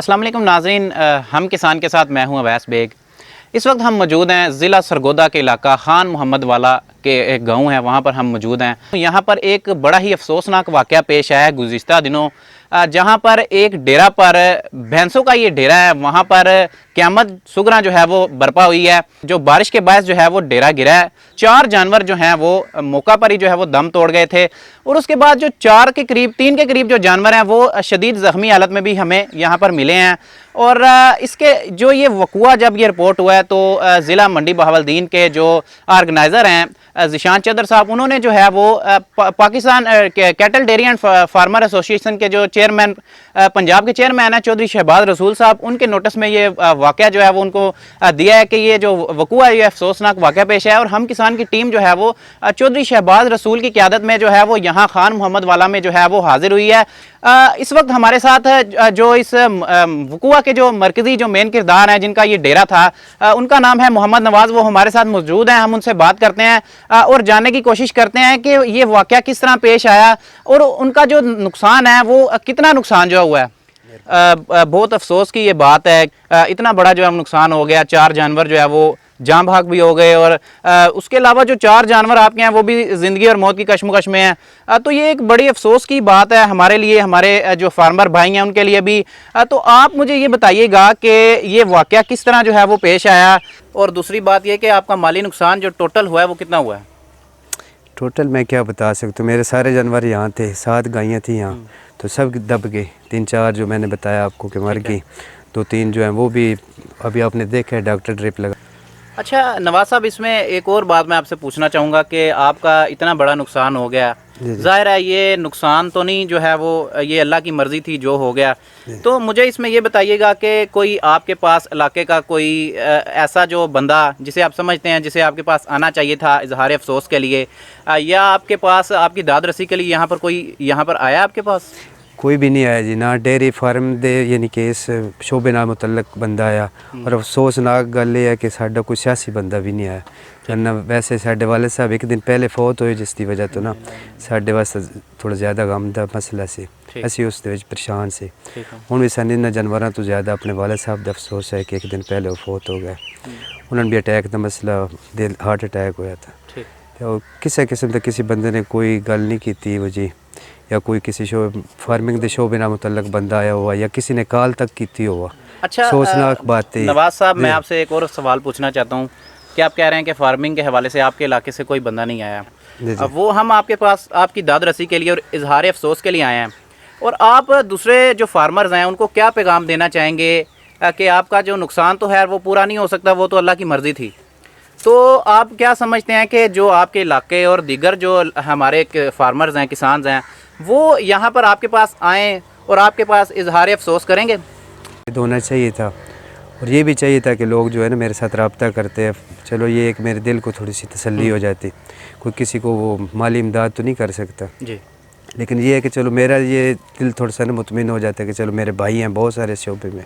अस्सलाम वालेकुम नाज़रीन, हम किसान के साथ मैं हूं अवैस बेग। इस वक्त हम मौजूद हैं ज़िला सरगोदा के इलाका खान मोहम्मद वाला के एक गांव है, वहां पर हम मौजूद हैं। यहां पर एक बड़ा ही अफसोसनाक वाक़या पेश आया है गुज़िश्ता दिनों, जहां पर एक डेरा पर भैंसों का ये डेरा है, वहां पर क़यामत सुगरा जो है वो बर्पा हुई है। जो बारिश के बायस जो है वो डेरा गिरा है। 4 जानवर जो हैं वो मौका पर ही जो है वो दम तोड़ गए थे, और उसके बाद जो 3 के करीब जो जानवर हैं वो शदीद ज़ख्मी हालत में भी हमें यहाँ पर मिले हैं। और इसके जो ये वक़ुआ जब ये रिपोर्ट हुआ है तो ज़िला मंडी बहावलदीन के जो ऑर्गेनाइज़र हैं ज़िशान चदर साहब, उन्होंने जो है वो Pakistan cattle dairy and farmer association के जो चेयरमैन पंजाब के चेयरमैन हैं चौधरी शहबाज रसूल साहब, उनके नोटिस में ये वाक़या जो है वो उनको दिया है कि ये जो वक़ुआ है ये अफसोसनाक वाक़या पेश है। और हम किसान की टीम जो है वो चौधरी शहबाज रसूल की क़यादत में जो है वो यहाँ खान मोहम्मद वाला में जो है वो हाजिर हुई है। इस वक्त हमारे साथ जो इस वक़ुआ के जो मरकज़ी जो मेन किरदार हैं जिनका ये डेरा था, उनका नाम है मोहम्मद नवाज़, वो हमारे साथ मौजूद हैं। हम उनसे बात करते हैं और जानने की कोशिश करते हैं कि ये वाक़या किस तरह पेश आया और उनका जो नुकसान है वो कितना नुकसान जो हुआ है। बहुत अफसोस की ये बात है, इतना बड़ा जो है नुकसान हो गया। 4 जानवर जो है वो जान भाग भी हो गए, और उसके अलावा जो 4 जानवर आपके हैं वो भी ज़िंदगी और मौत की कशमकश में हैं। तो ये एक बड़ी अफसोस की बात है हमारे लिए, हमारे जो फार्मर भाई हैं उनके लिए भी। तो आप मुझे ये बताइएगा कि ये वाक़या किस तरह जो है वो पेश आया, और दूसरी बात ये कि आपका माली नुकसान जो टोटल हुआ है वो कितना हुआ है? टोटल मैं क्या बता सकता हूँ, मेरे सारे जानवर यहाँ थे, 7 गायें थी यहाँ, तो सब दब गए। 3-4 जो मैंने बताया आपको कि मर गई, 2-3 जो हैं वो भी अभी आपने देखा है, डॉक्टर ड्रिप लगा। अच्छा नवाज साहब, इसमें एक और बात मैं आपसे पूछना चाहूँगा कि आपका इतना बड़ा नुकसान हो गया, ज़ाहिर है ये नुकसान तो नहीं जो है वो ये अल्लाह की मर्ज़ी थी जो हो गया। तो मुझे इसमें ये बताइएगा कि कोई आपके पास इलाके का कोई ऐसा जो बंदा जिसे आप समझते हैं जिसे आपके पास आना चाहिए था इजहार अफसोस के लिए, या आपके पास आपकी दाद रसी के लिए यहाँ पर कोई यहाँ पर आया आपके पास? कोई भी नहीं आया जी, ना डेयरी फार्म दे यानी कि इस शोबे नाल मुतल्लक बंदा आया। और अफसोसनाक गल ये है कि साडा कोई सियासी बंदा भी नहीं आया, वरना वैसे साडे वाले साहब एक दिन पहले फौत होए, जिसकी वजह तो ना साडे वास्ते थोड़ा ज़्यादा गम दा मसला सी, असी उस दे विच परेशान से। हुण भी सानू इन्हां जानवरां तो ज़्यादा अपने वाले साहब दा अफसोस है कि एक दिन पहले वो फौत हो गए। उन्होंने भी अटैक का मसला, दिल हार्ट अटैक होया था। तो किसी किस्म का किसी बंदे ने कोई गल नहीं की थी वो जी, या कोई किसी फार्मिंग के शोबे नाल मुतल्लक बंदा आया हुआ, या किसी ने कॉल तक की हुआ। अच्छा सोचनाक बात है। नवाज साहब, मैं आपसे एक और सवाल पूछना चाहता हूँ कि आप कह रहे हैं कि फार्मिंग के हवाले से आपके इलाके से कोई बंदा नहीं आया। अब वो हम आपके पास आपकी दाद रसी के लिए और इजहार अफसोस के लिए आए हैं, और आप दूसरे जो फार्मर्स हैं उनको क्या पैगाम देना चाहेंगे कि आपका जो नुकसान तो है वो पूरा नहीं हो सकता, वो तो अल्लाह की मर्ज़ी थी। तो आप क्या समझते हैं कि जो आपके इलाके और दीगर जो हमारे फार्मर्स हैं, किसान हैं, वो यहाँ पर आपके पास आएँ और आपके पास इजहार अफसोस करेंगे? होना चाहिए था, और ये भी चाहिए था कि लोग जो है ना मेरे साथ रब्ता करते हैं। चलो ये एक मेरे दिल को थोड़ी सी तसल्ली हो जाती। कोई किसी को वो माली इमदाद तो नहीं कर सकता जी, लेकिन ये है कि चलो मेरा ये दिल थोड़ा सा ना मुतमिन हो जाता है कि चलो मेरे भाई हैं बहुत सारे शोबे में,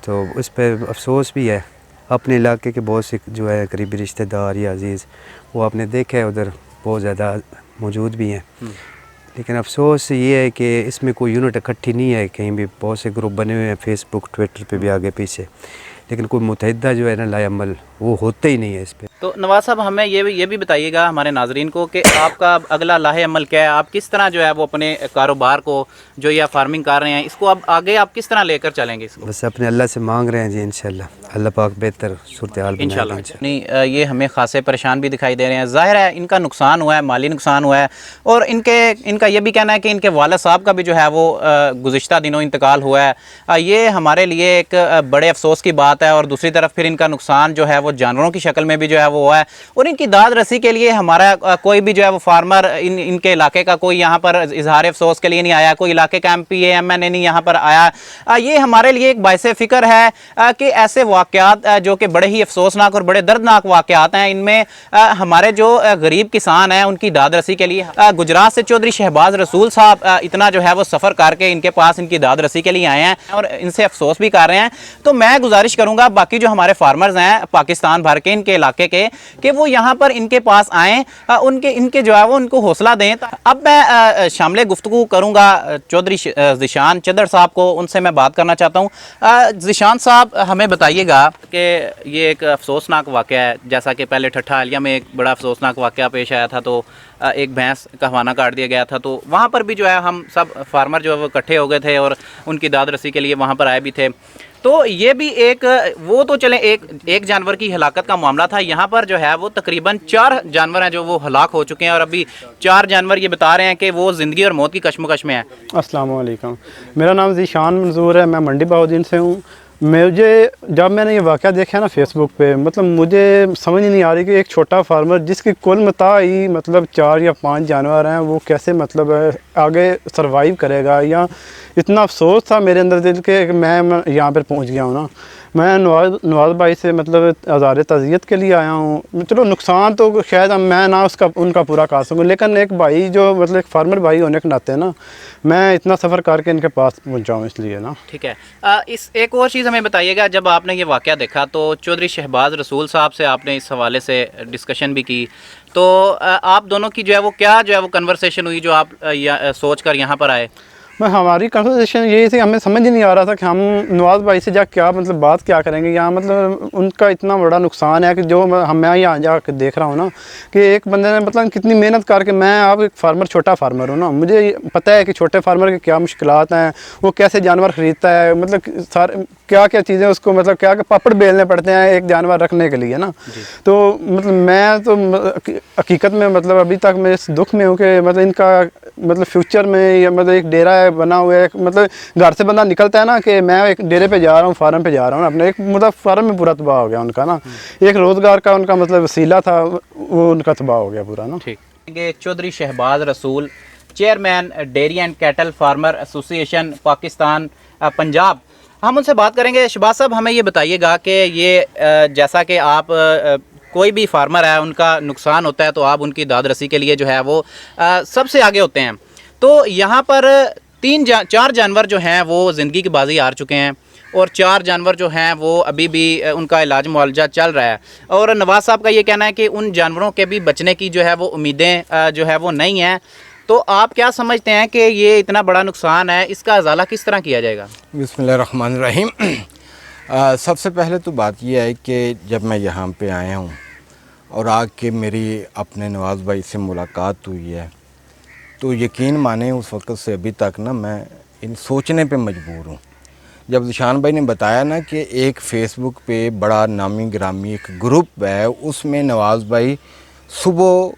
तो उस पर अफसोस भी है। अपने इलाके के बहुत से जो है करीबी रिश्तेदार या अजीज़ वो आपने देखा है उधर बहुत ज़्यादा मौजूद भी हैं, लेकिन अफसोस ये है कि इसमें कोई यूनिट इकट्ठी नहीं है। कहीं भी बहुत से ग्रुप बने हुए हैं, फेसबुक ट्विटर पे भी आगे पीछे, लेकिन कोई मुतहदा जो है ना लाएअमल वो होते ही नहीं है इस पर। तो नवाज साहब, हमें ये भी बताइएगा हमारे नाजरीन को कि आपका अगला लाहे अमल क्या है, आप किस तरह जो है वो अपने कारोबार को जो ये फार्मिंग कर रहे हैं इसको अब आगे आप किस तरह लेकर चलेंगे इसको? बस अपने अल्लाह से मांग रहे हैं जी, इंशाल्लाह अल्लाह पाक बेहतर सूरत हाल इंशाल्लाह। नहीं, ये हमें खासे परेशान भी दिखाई दे रहे हैं। ज़ाहिर है इनका नुकसान हुआ है, माली नुकसान हुआ है, और इनका ये भी कहना है कि इनके वालिद साहब का भी जो है वो गुज़िश्ता दिनों इंतकाल हुआ है। ये हमारे लिए एक बड़े अफसोस की बात है, और दूसरी तरफ फिर इनका नुकसान जो है वो जानवरों की शक्ल में भी जो है वो हुआ है। और इनकी दाद रसी के लिए हमारा कोई भी जो है वो फार्मर इनके इलाके का कोई यहाँ पर इजहार अफसोस के लिए नहीं आया, कोई इलाके का MPA MNA नहीं यहाँ पर आया। ये हमारे लिए एक बाइसे फ़िक्र है कि ऐसे वाक़यात जो कि बड़े ही अफसोसनाक और बड़े दर्दनाक वाक़यात हैं, इनमें हमारे जो गरीब किसान हैं उनकी दाद रसी के लिए गुजरात से चौधरी शहबाज रसूल साहब इतना जो है वो सफ़र करके इनके पास इनकी दाद रसी के लिए आए हैं और इनसे अफसोस भी कर रहे हैं। तो मैं गुजारिश करूँगा बाकी जो हमारे फार्मर्स हैं पाकिस्तान پاکستان بھر کے ان کے علاقے کے کہ وہ یہاں پر ان کے پاس آئیں, ان کے جو ہے وہ ان کو حوصلہ دیں. اب میں شامل گفتگو کروں گا چودھری ذیشان چدر صاحب کو, ان سے میں بات کرنا چاہتا ہوں. ذیشان صاحب ہمیں بتائیے گا کہ یہ ایک افسوسناک واقعہ ہے, جیسا کہ پہلے ٹھٹھا حالیہ میں ایک بڑا افسوسناک واقعہ پیش آیا تھا, تو ایک بھینس کا ہوانا کاٹ دیا گیا تھا, تو وہاں پر بھی جو ہے ہم سب فارمر جو ہے وہ اکٹھے ہو گئے تھے اور ان کی داد رسی کے لیے وہاں پر آئے بھی تھے. تو یہ بھی ایک وہ تو چلیں ایک جانور کی ہلاکت کا معاملہ تھا, یہاں پر جو ہے وہ تقریباً 4 جانور ہیں جو وہ ہلاک ہو چکے ہیں, اور ابھی 4 جانور یہ بتا رہے ہیں کہ وہ زندگی اور موت کی کشمکش میں ہیں. السلام علیکم, میرا نام ذیشان منظور ہے, میں منڈی بہاؤدین سے ہوں. جب میں نے یہ واقعہ دیکھا نا فیس بک پہ, مطلب مجھے سمجھ نہیں آ رہی کہ ایک چھوٹا فارمر جس کی کل متاع ہی مطلب 4 یا 5 جانور ہیں, وہ کیسے مطلب آگے سروائیو کرے گا. یا اتنا افسوس تھا میرے اندر دل کے کہ میں یہاں پر پہنچ گیا ہوں نا. میں نواز بھائی سے مطلب اظہار تعزیت کے لیے آیا ہوں. چلو نقصان تو شاید میں نہ ان کا پورا کر سکوں, لیکن ایک بھائی جو مطلب ایک فارمر بھائی ہونے کے ناطے نا میں اتنا سفر کر کے ان کے پاس پہنچا ہوں, اس لیے نا. ٹھیک ہے, اس ایک اور چیز ہمیں بتائیے گا, جب آپ نے یہ واقعہ دیکھا تو چودھری شہباز رسول صاحب سے آپ نے اس حوالے سے ڈسکشن بھی کی, تو آپ دونوں کی جو ہے وہ کیا جو ہے وہ کنورسیشن ہوئی جو آپ سوچ کر یہاں پر آئے؟ ہماری کنورسیشن یہی تھی, ہمیں سمجھ نہیں آ رہا تھا کہ ہم نواز بھائی سے جا کیا مطلب بات کیا کریں گے. یہاں مطلب ان کا اتنا بڑا نقصان ہے کہ جو میں یہاں جا کے دیکھ رہا ہوں نا کہ ایک بندے نے مطلب کتنی محنت کر کے, میں آپ ایک فارمر چھوٹا فارمر ہوں نا, مجھے پتہ ہے کہ چھوٹے فارمر کے کیا مشکلات ہیں, وہ کیسے جانور خریدتا ہے, مطلب سارے کیا چیزیں اس کو مطلب کیا کہ پاپڑ بیلنے پڑتے ہیں ایک جانور رکھنے کے لیے نا. تو مطلب میں تو حقیقت میں مطلب ابھی تک میں اس دکھ میں ہوں کہ مطلب ان کا مطلب فیوچر میں یا مطلب ایک ڈیرا ہے بنا ہوا ہے, مطلب گھر سے بندہ نکلتا ہے نا کہ میں ایک ڈیرے پہ جا رہا ہوں, فارم پہ جا رہا ہوں, اپنے ایک مطلب فارم میں پورا تباہ ہو گیا ان کا نا. ایک روزگار کا ان کا مطلب وسیلہ تھا, وہ ان کا تباہ ہو گیا پورا نا. ٹھیک, Chaudhry Shahbaz Rasool chairman dairy and cattle farmer association Pakistan Punjab, ہم ان سے بات کریں گے. شہباز صاحب ہمیں یہ بتائیے گا کہ یہ جیسا کہ آپ کوئی بھی فارمر ہے ان کا نقصان ہوتا ہے تو آپ ان کی داد رسی کے لیے جو ہے وہ سب سے آگے ہوتے ہیں, تو یہاں پر 4 جانور جو ہیں وہ زندگی کی بازی ہار چکے ہیں, اور 4 جانور جو ہیں وہ ابھی بھی ان کا علاج معالجہ چل رہا ہے, اور نواز صاحب کا یہ کہنا ہے کہ ان جانوروں کے بھی بچنے کی جو ہے وہ امیدیں جو ہے وہ نہیں ہیں. تو آپ کیا سمجھتے ہیں کہ یہ اتنا بڑا نقصان ہے, اس کا ازالہ کس طرح کیا جائے گا؟ بسم اللہ الرحمن الرحیم. سب سے پہلے تو بات یہ ہے کہ جب میں یہاں پہ آیا ہوں اور آ کے میری اپنے نواز بھائی سے ملاقات ہوئی ہے, تو یقین مانیں اس وقت سے ابھی تک نا میں ان سوچنے پہ مجبور ہوں. جب ذیشان بھائی نے بتایا نا کہ ایک فیس بک پہ بڑا نامی گرامی ایک گروپ ہے, اس میں نواز بھائی صبح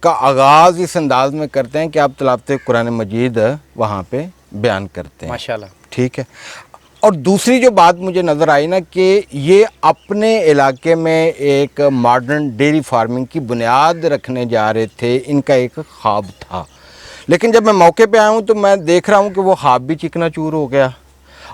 کا آغاز اس انداز میں کرتے ہیں کہ آپ تلاوت قرآن مجید وہاں پہ بیان کرتے ہیں. ماشاءاللہ. ٹھیک ہے. اور دوسری جو بات مجھے نظر آئی نا کہ یہ اپنے علاقے میں ایک ماڈرن ڈیری فارمنگ کی بنیاد رکھنے جا رہے تھے, ان کا ایک خواب تھا. لیکن جب میں موقع پہ آیا ہوں تو میں دیکھ رہا ہوں کہ وہ خواب بھی چکنا چور ہو گیا.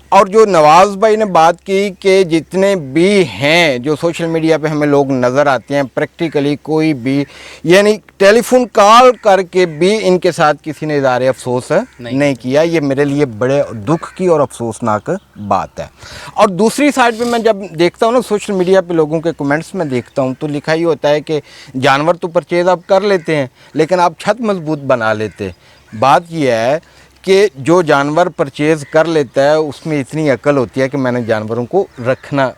اور جو نواز بھائی نے بات کی کہ جتنے بھی ہیں جو سوشل میڈیا پہ ہمیں لوگ نظر آتے ہیں, پریکٹیکلی کوئی بھی یعنی ٹیلی فون کال کر کے بھی ان کے ساتھ کسی نے اظہار افسوس نہیں کیا. یہ میرے لیے بڑے دکھ کی اور افسوسناک بات ہے. اور دوسری سائڈ پہ میں جب دیکھتا ہوں نا سوشل میڈیا پہ لوگوں کے کمنٹس میں دیکھتا ہوں تو لکھا ہی ہوتا ہے کہ جانور تو پرچیز آپ کر لیتے ہیں لیکن آپ چھت مضبوط بنا لیتے. بات یہ ہے کہ جو جانور پرچیز کر لیتا ہے اس میں اتنی عقل ہوتی ہے کہ میں نے جانوروں کو رکھنا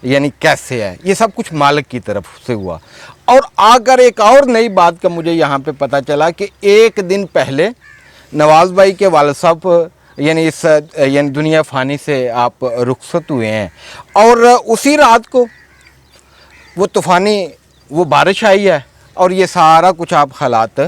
یعنی کیسے ہے, یہ سب کچھ مالک کی طرف سے ہوا. اور آگر ایک اور نئی بات کا مجھے یہاں پہ پتہ چلا کہ ایک دن پہلے نواز بھائی کے والد صاحب یعنی دنیا فانی سے آپ رخصت ہوئے ہیں, اور اسی رات کو وہ طوفانی وہ بارش آئی ہے اور یہ سارا کچھ آپ حالات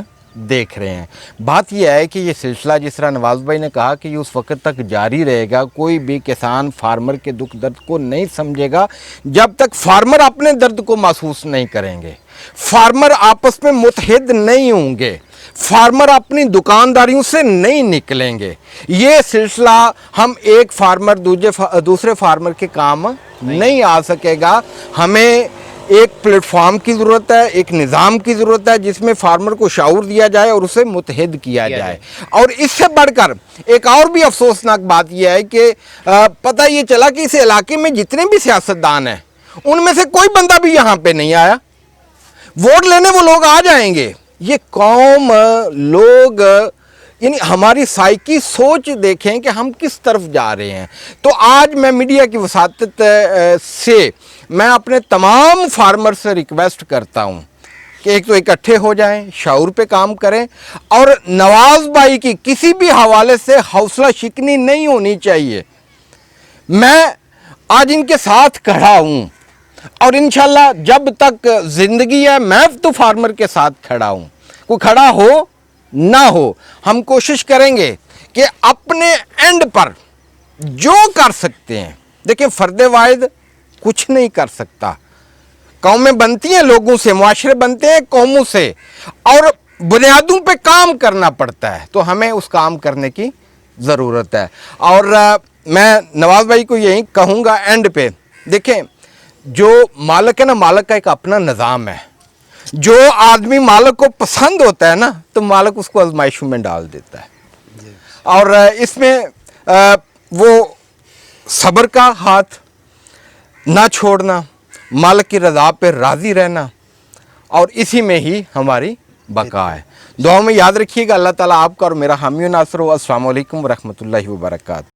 دیکھ رہے ہیں. بات یہ ہے کہ یہ سلسلہ جس طرح نواز بھائی نے کہا کہ یہ اس وقت تک جاری رہے گا. کوئی بھی کسان فارمر کے دکھ درد کو نہیں سمجھے گا جب تک فارمر اپنے درد کو محسوس نہیں کریں گے, فارمر آپس میں متحد نہیں ہوں گے, فارمر اپنی دکانداریوں سے نہیں نکلیں گے. یہ سلسلہ ہم ایک فارمر دوسرے فارمر کے کام نہیں آ سکے گا. ہمیں ایک پلیٹ فارم کی ضرورت ہے, ایک نظام کی ضرورت ہے جس میں فارمر کو شعور دیا جائے اور اسے متحد کیا جائے. اور اس سے بڑھ کر ایک اور بھی افسوسناک بات یہ ہے کہ پتہ یہ چلا کہ اس علاقے میں جتنے بھی سیاستدان ہیں उनमें से कोई बंदा भी यहाँ पे नहीं आया। वोट लेने वो लोग आ जाएंगे। ये कौम, लोग, यानी हमारी साइकी सोच देखें कि हम किस तरफ जा रहे हैं। तो आज मैं मीडिया की वसातत से मैं अपने तमाम फार्मर से रिक्वेस्ट करता हूँ कि एक तो इकट्ठे हो जाएं, शऊर पे काम करें, और नवाज़ भाई की किसी भी हवाले से हौसला शिकनी नहीं होनी चाहिए। मैं आज इनके साथ खड़ा हूँ और इंशाल्लाह जब तक ज़िंदगी है मैं तो फार्मर के साथ खड़ा हूँ। कोई खड़ा हो ना हो, हम कोशिश करेंगे कि अपने एंड पर जो कर सकते हैं। देखिए, फ़र्द वाहिद कुछ नहीं कर सकता। कौमें बनती हैं लोगों से, मुआशरे बनते हैं कौमों से, और बुनियादों पे काम करना पड़ता है। तो हमें उस काम करने की ज़रूरत है। और मैं नवाज़ भाई को यही कहूँगा एंड पे, देखें, जो मालिक है ना, मालिक का एक अपना निज़ाम है। जो आदमी मालिक को पसंद होता है ना, तो मालिक उसको आजमाइशों में डाल देता है। और इसमें वो सब्र का हाथ ना छोड़ना, मालिक की रज़ा पे राज़ी रहना, और इसी में ही हमारी बका है। दुआ में याद रखिएगा। अल्लाह ताला आपका और मेरा हामी नासर हो। अस्सलाम वालेकुम व रहमतुल्लाहि व बरकातहू।